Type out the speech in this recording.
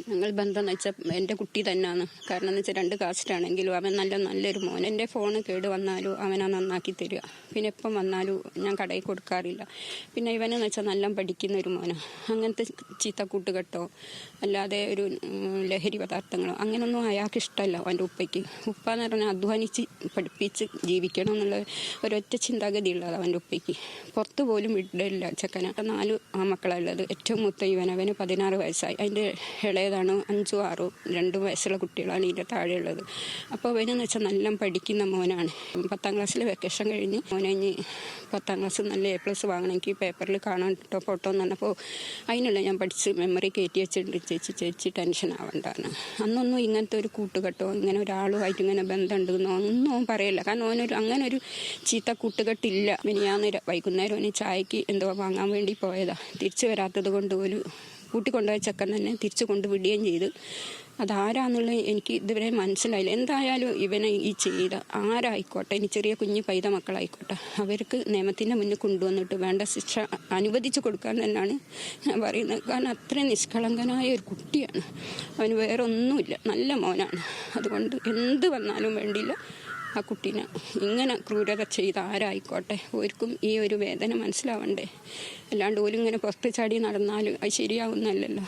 ഞങ്ങൾ ബന്ധം എന്ന് വെച്ചാൽ എൻ്റെ കുട്ടി തന്നെയാണ്. കാരണം എന്ന് വെച്ചാൽ 2 കാസ്റ്റാണെങ്കിലും അവൻ നല്ലൊരു മോൻ. എൻ്റെ ഫോണ് കേട് വന്നാലും അവനാ നന്നാക്കി തരിക. പിന്നെ എപ്പം വന്നാലും ഞാൻ കടയിൽ കൊടുക്കാറില്ല. പിന്നെ ഇവനെന്ന് വെച്ചാൽ നല്ല പഠിക്കുന്ന ഒരു മോനാണ്. അങ്ങനത്തെ ചീത്ത കൂട്ടുകെട്ടോ അല്ലാതെ ഒരു ലഹരി പദാർത്ഥങ്ങളോ അങ്ങനെയൊന്നും അയാൾക്ക് ഇഷ്ടമല്ല. അവൻ്റെ ഉപ്പയ്ക്ക് ഉപ്പ എന്ന് പറഞ്ഞാൽ അധ്വാനിച്ച് പഠിപ്പിച്ച് ജീവിക്കണം എന്നുള്ള ഒരൊറ്റ ചിന്താഗതി ഉള്ളത് അവൻ്റെ ഉപ്പയ്ക്ക്. പുറത്ത് പോലും വിടില്ല ചെക്കന. 4 ആൺമക്കളുള്ളത്. ഏറ്റവും മൂത്ത അവന് 16 വയസ്സായി. അതിൻ്റെ ഇളയതാണ് 5, 6, 2 വയസ്സുള്ള കുട്ടികളാണ് ഇതിൻ്റെ താഴെയുള്ളത്. അപ്പോൾ അവനെന്ന് വെച്ചാൽ നല്ല പഠിക്കുന്ന മോനാണ്. 10ാം ക്ലാസ്സിൽ വെക്കേഷൻ കഴിഞ്ഞ് മോനെ 10ാം ക്ലാസ് നല്ല A+ വാങ്ങണമെങ്കിൽ പേപ്പറിൽ കാണാൻ കേട്ടോ ഫോട്ടോ എന്ന് പറഞ്ഞപ്പോൾ അതിനുള്ള ഞാൻ പഠിച്ച് മെമ്മറി കയറ്റി വെച്ചിട്ടുണ്ട് ചേച്ചി ടെൻഷൻ ആവണ്ടാണ്. അന്നൊന്നും ഇങ്ങനത്തെ ഒരു കൂട്ടുകെട്ടോ ഇങ്ങനെ ഒരാളുമായിട്ട് ഇങ്ങനെ ബന്ധമുണ്ടെന്നോ ഒന്നും പറയില്ല. കാരണം അങ്ങനെ ഒരു ചീത്ത കൂട്ടുകെട്ടില്ല. മിനിയാന്ന് വൈകുന്നേരം അവന് ചായക്ക് എന്തോ വാങ്ങാൻ വേണ്ടി പോയതാണ്. തിരിച്ചു വരാത്തത് കൊണ്ട് ഒരു കൂട്ടിക്കൊണ്ടുപോയ ചെക്കൻ തന്നെ തിരിച്ചു കൊണ്ടുവിടുകയും ചെയ്ത്. അതാരാന്നുള്ളത് എനിക്ക് ഇതുവരെ മനസ്സിലായില്ല. എന്തായാലും ഇവനെ ഈ ചെയ്ത ആരായിക്കോട്ടെ, ഇനി ചെറിയ കുഞ്ഞു പൈത മക്കളായിക്കോട്ടെ, അവർക്ക് നിയമത്തിൻ്റെ മുന്നിൽ കൊണ്ടുവന്നിട്ട് വേണ്ട ശിക്ഷ അനുവദിച്ചു കൊടുക്കാൻ തന്നെയാണ് ഞാൻ പറയുന്നത്. കാരണം അത്രയും നിഷ്കളങ്കനായ ഒരു കുട്ടിയാണ്. അവന് വേറെ ഒന്നുമില്ല, നല്ല മോനാണ്. അതുകൊണ്ട് എന്ത് വന്നാലും വേണ്ടിയില്ല ആ കുട്ടീനെ ഇങ്ങനെ ക്രൂരത ചെയ്ത ആരായിക്കോട്ടെ ഓർക്കും ഈ ഒരു വേദന മനസ്സിലാവണ്ടേ. അല്ലാണ്ട് ഓലിങ്ങനെ പുറത്ത് ചാടി നടന്നാലും അത് ശരിയാവുന്നല്ലല്ലോ.